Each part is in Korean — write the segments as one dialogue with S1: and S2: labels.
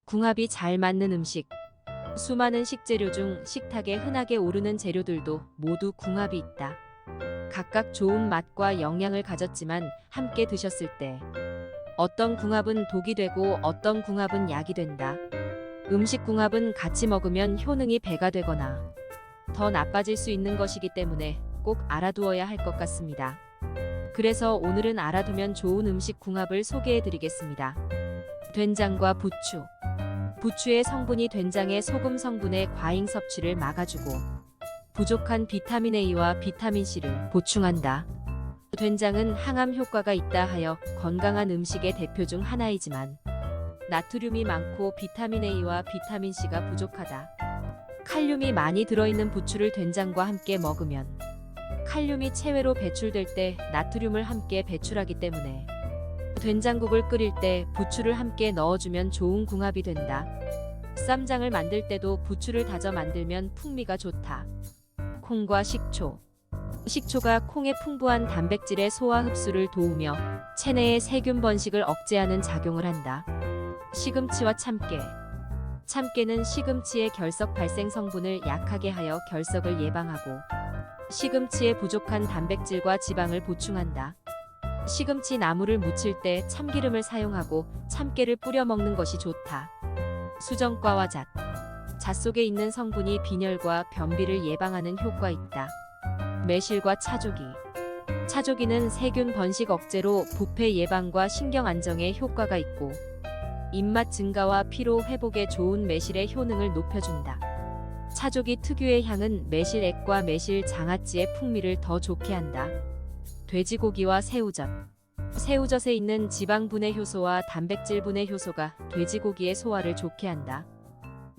S1: 궁합이 잘 맞는 음식. 수많은 식재료 중 식탁에 흔하게 오르는 재료들도 모두 궁합이 있다. 각각 좋은 맛과 영양을 가졌지만 함께 드셨을 때 어떤 궁합은 독이 되고 어떤 궁합은 약이 된다. 음식 궁합은 같이 먹으면 효능이 배가 되거나 더 나빠질 수 있는 것이기 때문에 꼭 알아두어야 할 것 같습니다. 그래서 오늘은 알아두면 좋은 음식 궁합을 소개해 드리겠습니다. 된장과 부추. 부추의 성분이 된장의 소금 성분의 과잉 섭취를 막아주고 부족한 비타민 A와 비타민 C를 보충한다. 된장은 항암 효과가 있다 하여 건강한 음식의 대표 중 하나이지만 나트륨이 많고 비타민 A와 비타민 C가 부족하다. 칼륨이 많이 들어있는 부추를 된장과 함께 먹으면 칼륨이 체외로 배출될 때 나트륨을 함께 배출하기 때문에 된장국을 끓일 때 부추를 함께 넣어주면 좋은 궁합이 된다. 쌈장을 만들 때도 부추를 다져 만들면 풍미가 좋다. 콩과 식초. 식초가 콩의 풍부한 단백질의 소화 흡수를 도우며 체내의 세균 번식을 억제하는 작용을 한다. 시금치와 참깨. 참깨는 시금치의 결석 발생 성분을 약하게 하여 결석을 예방하고 시금치의 부족한 단백질과 지방을 보충한다. 시금치 나물을 무칠 때 참기름을 사용하고 참깨를 뿌려 먹는 것이 좋다. 수정과와 잣. 잣 속에 있는 성분이 빈혈과 변비를 예방하는 효과 있다. 매실과 차조기. 차조기는 세균 번식 억제로 부패 예방과 신경 안정에 효과가 있고 입맛 증가와 피로 회복에 좋은 매실의 효능을 높여준다. 차조기 특유의 향은 매실액과 매실 장아찌의 풍미를 더 좋게 한다. 돼지고기와 새우젓. 새우젓에 있는 지방 분해 효소와 단백질 분해 효소가 돼지고기의 소화를 좋게 한다.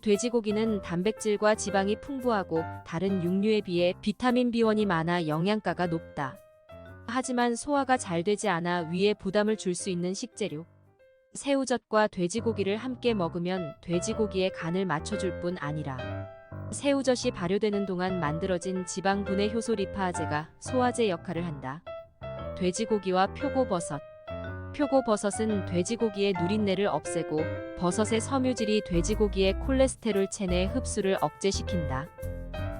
S1: 돼지고기는 단백질과 지방이 풍부하고 다른 육류에 비해 비타민 B1이 많아 영양가가 높다. 하지만 소화가 잘 되지 않아 위에 부담을 줄 수 있는 식재료. 새우젓과 돼지고기를 함께 먹으면 돼지고기의 간을 맞춰줄 뿐 아니라 새우젓이 발효되는 동안 만들어진 지방 분해 효소 리파아제가 소화제 역할을 한다. 돼지고기와 표고버섯. 표고버섯은 돼지고기의 누린내를 없애고 버섯의 섬유질이 돼지고기의 콜레스테롤 체내 흡수를 억제시킨다.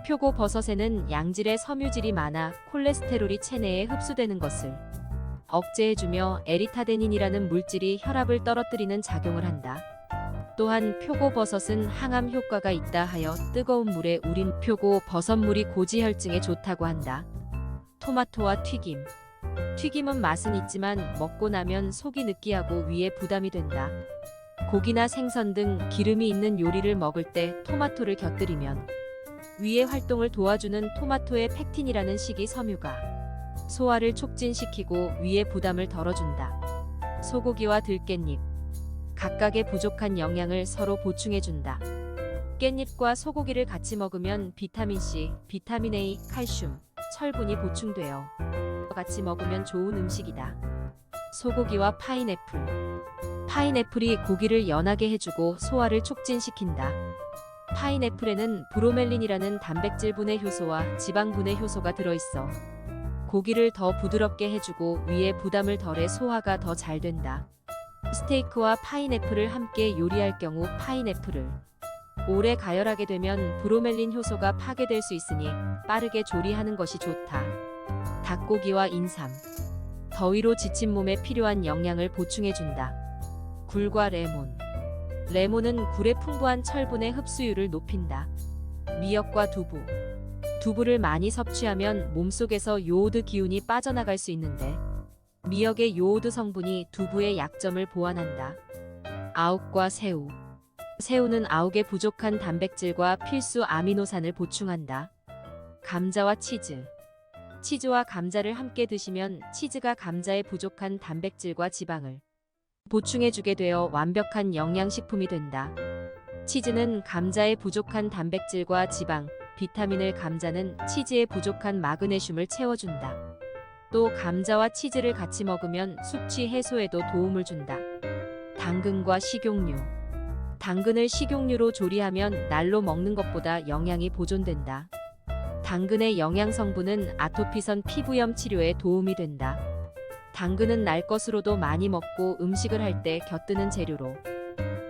S1: 표고버섯에는 양질의 섬유질이 많아 콜레스테롤이 체내에 흡수되는 것을 억제해주며 에리타데닌이라는 물질이 혈압을 떨어뜨리는 작용을 한다. 또한 표고버섯은 항암 효과가 있다 하여 뜨거운 물에 우린 표고버섯물이 고지혈증에 좋다고 한다. 토마토와 튀김. 튀김은 맛은 있지만 먹고 나면 속이 느끼하고 위에 부담이 된다. 고기나 생선 등 기름이 있는 요리를 먹을 때 토마토를 곁들이면 위의 활동을 도와주는 토마토의 팩틴이라는 식이섬유가 소화를 촉진시키고 위의 부담을 덜어준다. 소고기와 들깻잎. 각각의 부족한 영양을 서로 보충해준다. 깻잎과 소고기를 같이 먹으면 비타민C, 비타민 A, 칼슘, 철분이 보충되어 같이 먹으면 좋은 음식이다. 소고기와 파인애플. 파인애플이 고기를 연하게 해주고 소화를 촉진시킨다. 파인애플에는 브로멜린이라는 단백질 분해 효소와 지방 분해 효소가 들어있어 고기를 더 부드럽게 해주고 위에 부담을 덜해 소화가 더 잘 된다. 스테이크와 파인애플을 함께 요리할 경우 파인애플을 오래 가열하게 되면 브로멜린 효소가 파괴될 수 있으니 빠르게 조리하는 것이 좋다. 닭고기와 인삼. 더위로 지친 몸에 필요한 영양을 보충해준다. 굴과 레몬. 레몬은 굴의 풍부한 철분의 흡수율을 높인다. 미역과 두부. 두부를 많이 섭취하면 몸속에서 요오드 기운이 빠져나갈 수 있는데 미역의 요오드 성분이 두부의 약점을 보완한다. 아욱과 새우. 새우는 아욱의 부족한 단백질과 필수 아미노산을 보충한다. 감자와 치즈. 치즈와 감자를 함께 드시면 치즈가 감자의 부족한 단백질과 지방을 보충해주게 되어 완벽한 영양식품이 된다. 치즈는 감자의 부족한 단백질과 지방, 비타민을 감자는 치즈의 부족한 마그네슘을 채워준다. 또 감자와 치즈를 같이 먹으면 숙취 해소에도 도움을 준다. 당근과 식용유. 당근을 식용유로 조리하면 날로 먹는 것보다 영양이 보존된다. 당근의 영양 성분은 아토피성 피부염 치료에 도움이 된다. 당근은 날 것으로도 많이 먹고 음식을 할 때 곁드는 재료로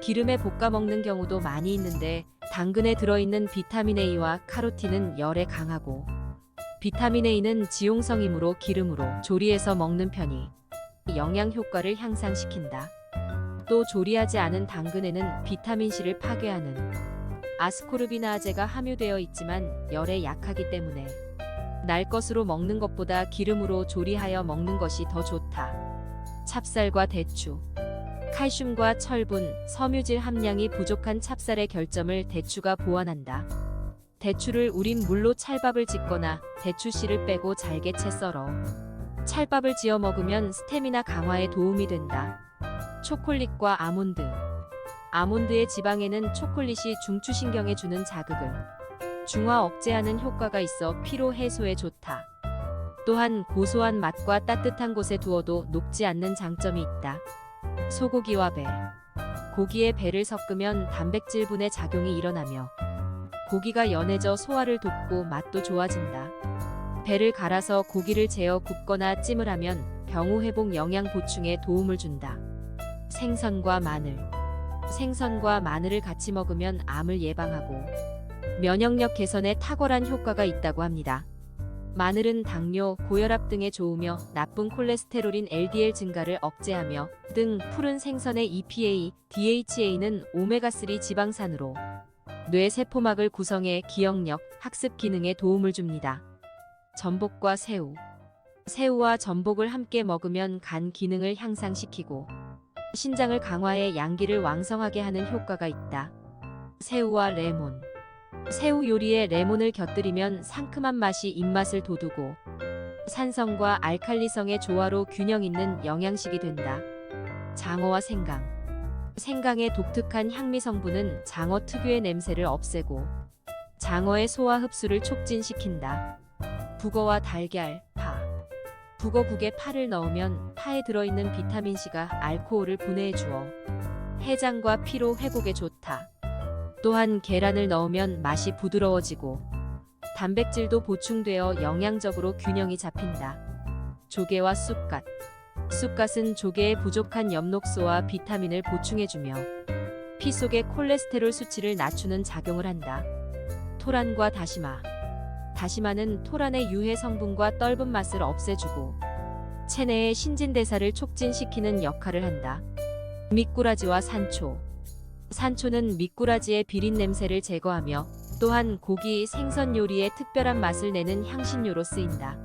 S1: 기름에 볶아 먹는 경우도 많이 있는데 당근에 들어있는 비타민 A와 카로틴은 열에 강하고 비타민 A는 지용성이므로 기름으로 조리해서 먹는 편이 영양 효과를 향상시킨다. 또 조리하지 않은 당근에는 비타민 C를 파괴하는 아스코르비나아제가 함유되어 있지만 열에 약하기 때문에 날 것으로 먹는 것보다 기름으로 조리하여 먹는 것이 더 좋다. 찹쌀과 대추. 칼슘과 철분, 섬유질 함량이 부족한 찹쌀의 결점을 대추가 보완한다. 대추를 우린 물로 찰밥을 짓거나 대추씨를 빼고 잘게 채 썰어 찰밥을 지어 먹으면 스태미나 강화에 도움이 된다. 초콜릿과 아몬드. 아몬드의 지방에는 초콜릿이 중추신경에 주는 자극을 중화 억제하는 효과가 있어 피로 해소에 좋다. 또한 고소한 맛과 따뜻한 곳에 두어도 녹지 않는 장점이 있다. 소고기와 배. 고기에 배를 섞으면 단백질분해 작용이 일어나며 고기가 연해져 소화를 돕고 맛도 좋아진다. 배를 갈아서 고기를 재어 굽거나 찜을 하면 병우 회복 영양 보충에 도움을 준다. 생선과 마늘. 생선과 마늘을 같이 먹으면 암을 예방하고 면역력 개선에 탁월한 효과가 있다고 합니다. 마늘은 당뇨, 고혈압 등에 좋으며 나쁜 콜레스테롤인 LDL 증가를 억제하며 등 푸른 생선의 EPA, DHA는 오메가3 지방산으로 뇌 세포막을 구성해 기억력, 학습 기능에 도움을 줍니다. 전복과 새우. 새우와 전복을 함께 먹으면 간 기능을 향상시키고 신장을 강화해 양기를 왕성하게 하는 효과가 있다. 새우와 레몬. 새우 요리에 레몬을 곁들이면 상큼한 맛이 입맛을 돋우고 산성과 알칼리성의 조화로 균형 있는 영양식이 된다. 장어와 생강. 생강의 독특한 향미 성분은 장어 특유의 냄새를 없애고 장어의 소화 흡수를 촉진시킨다. 북어와 달걀, 파. 북어국에 파를 넣으면 파에 들어있는 비타민C가 알코올을 분해해 주어 해장과 피로 회복에 좋다. 또한 계란을 넣으면 맛이 부드러워지고 단백질도 보충되어 영양적으로 균형이 잡힌다. 조개와 쑥갓. 쑥갓은 조개에 부족한 엽록소와 비타민을 보충해주며 피 속의 콜레스테롤 수치를 낮추는 작용을 한다. 토란과 다시마. 다시마는 토란의 유해 성분과 떫은 맛을 없애주고 체내의 신진대사를 촉진시키는 역할을 한다. 미꾸라지와 산초. 산초는 미꾸라지의 비린 냄새를 제거하며 또한 고기, 생선 요리에 특별한 맛을 내는 향신료로 쓰인다.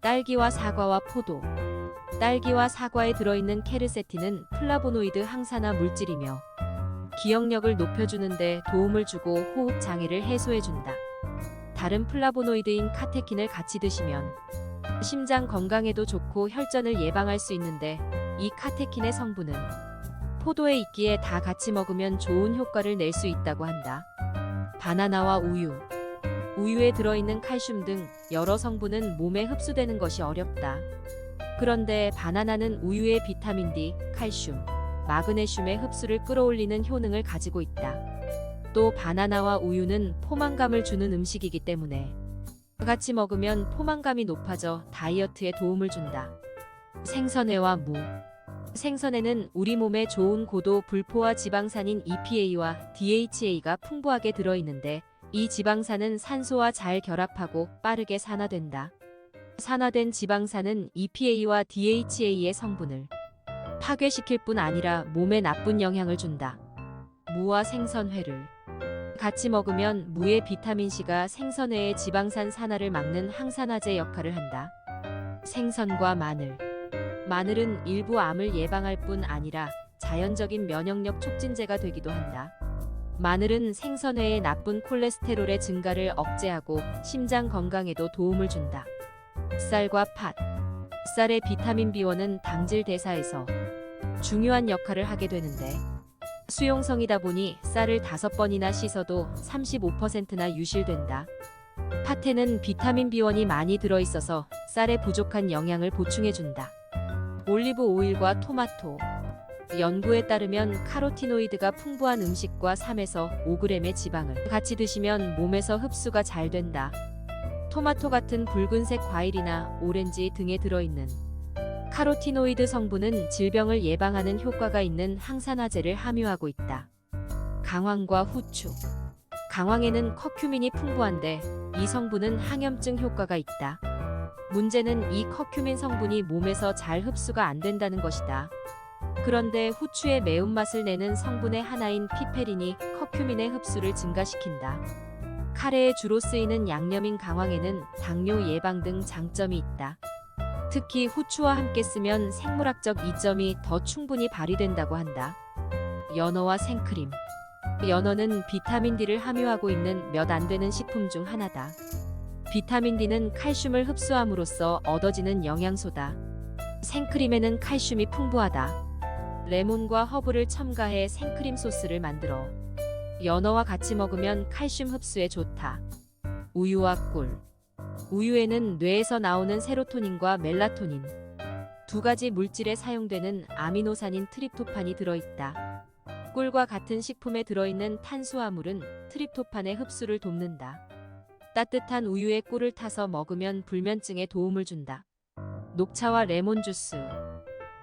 S1: 딸기와 사과와 포도. 딸기와 사과에 들어있는 케르세틴은 플라보노이드 항산화 물질이며 기억력을 높여주는 데 도움을 주고 호흡 장애를 해소해준다. 다른 플라보노이드인 카테킨을 같이 드시면 심장 건강에도 좋고 혈전을 예방할 수 있는데 이 카테킨의 성분은 포도에 있기에 다 같이 먹으면 좋은 효과를 낼 수 있다고 한다. 바나나와 우유. 우유에 들어있는 칼슘 등 여러 성분은 몸에 흡수되는 것이 어렵다. 그런데 바나나는 우유의 비타민 D, 칼슘, 마그네슘의 흡수를 끌어올리는 효능을 가지고 있다. 또 바나나와 우유는 포만감을 주는 음식이기 때문에 같이 먹으면 포만감이 높아져 다이어트에 도움을 준다. 생선회와 무. 생선에는 우리 몸에 좋은 고도 불포화 지방산인 EPA와 DHA가 풍부하게 들어있는데 이 지방산은 산소와 잘 결합하고 빠르게 산화된다. 산화된 지방산은 EPA와 DHA의 성분을 파괴시킬 뿐 아니라 몸에 나쁜 영향을 준다. 무와 생선회를 같이 먹으면 무의 비타민C가 생선회의 지방산 산화를 막는 항산화제 역할을 한다. 생선과 마늘. 마늘은 일부 암을 예방할 뿐 아니라 자연적인 면역력 촉진제가 되기도 한다. 마늘은 생선회의 나쁜 콜레스테롤의 증가를 억제하고 심장 건강에도 도움을 준다. 쌀과 팥. 쌀의 비타민 B1은 당질 대사에서 중요한 역할을 하게 되는데 수용성이다 보니 쌀을 5번이나 씻어도 35%나 유실된다. 팥에는 비타민 B1이 많이 들어있어서 쌀에 부족한 영양을 보충해준다. 올리브 오일과 토마토. 연구에 따르면 카로티노이드가 풍부한 음식과 3에서 5g의 지방을 같이 드시면 몸에서 흡수가 잘 된다. 토마토 같은 붉은색 과일이나 오렌지 등에 들어있는 카로티노이드 성분은 질병을 예방하는 효과가 있는 항산화제를 함유하고 있다. 강황과 후추. 강황에는 커큐민이 풍부한데 이 성분은 항염증 효과가 있다. 문제는 이 커큐민 성분이 몸에서 잘 흡수가 안 된다는 것이다. 그런데 후추의 매운맛을 내는 성분의 하나인 피페린이 커큐민의 흡수를 증가시킨다. 카레에 주로 쓰이는 양념인 강황에는 당뇨 예방 등 장점이 있다. 특히 후추와 함께 쓰면 생물학적 이점이 더 충분히 발휘된다고 한다. 연어와 생크림. 연어는 비타민 D를 함유하고 있는 몇 안 되는 식품 중 하나다. 비타민 D는 칼슘을 흡수함으로써 얻어지는 영양소다. 생크림에는 칼슘이 풍부하다. 레몬과 허브를 첨가해 생크림 소스를 만들어 연어와 같이 먹으면 칼슘 흡수에 좋다. 우유와 꿀. 우유에는 뇌에서 나오는 세로토닌과 멜라토닌, 두 가지 물질에 사용되는 아미노산인 트립토판이 들어있다. 꿀과 같은 식품에 들어있는 탄수화물은 트립토판의 흡수를 돕는다. 따뜻한 우유에 꿀을 타서 먹으면 불면증에 도움을 준다. 녹차와 레몬 주스.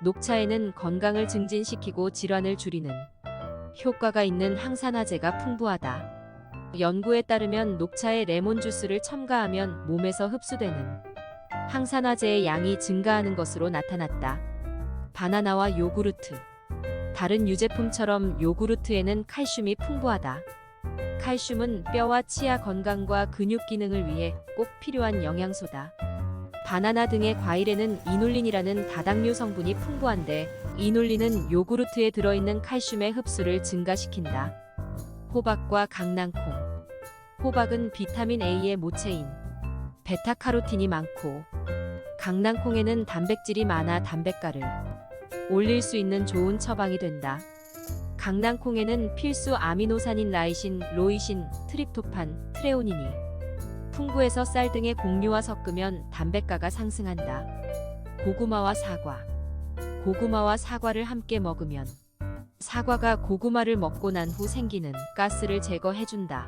S1: 녹차에는 건강을 증진시키고 질환을 줄이는 효과가 있는 항산화제가 풍부하다. 연구에 따르면 녹차에 레몬 주스를 첨가하면 몸에서 흡수되는 항산화제의 양이 증가하는 것으로 나타났다. 바나나와 요구르트. 다른 유제품처럼 요구르트에는 칼슘이 풍부하다. 칼슘은 뼈와 치아 건강과 근육 기능을 위해 꼭 필요한 영양소다. 바나나 등의 과일에는 이눌린이라는 다당류 성분이 풍부한데 이눌린은 요구르트에 들어있는 칼슘의 흡수를 증가시킨다. 호박과 강낭콩. 호박은 비타민 A의 모체인 베타카로틴이 많고 강낭콩에는 단백질이 많아 담뱃가를 올릴 수 있는 좋은 처방이 된다. 강낭콩에는 필수 아미노산인 라이신, 로이신, 트립토판, 트레오닌이 풍부해서 쌀 등의 곡류와 섞으면 담뱃가가 상승한다. 고구마와 사과. 고구마와 사과를 함께 먹으면 사과가 고구마를 먹고 난 후 생기는 가스를 제거해준다.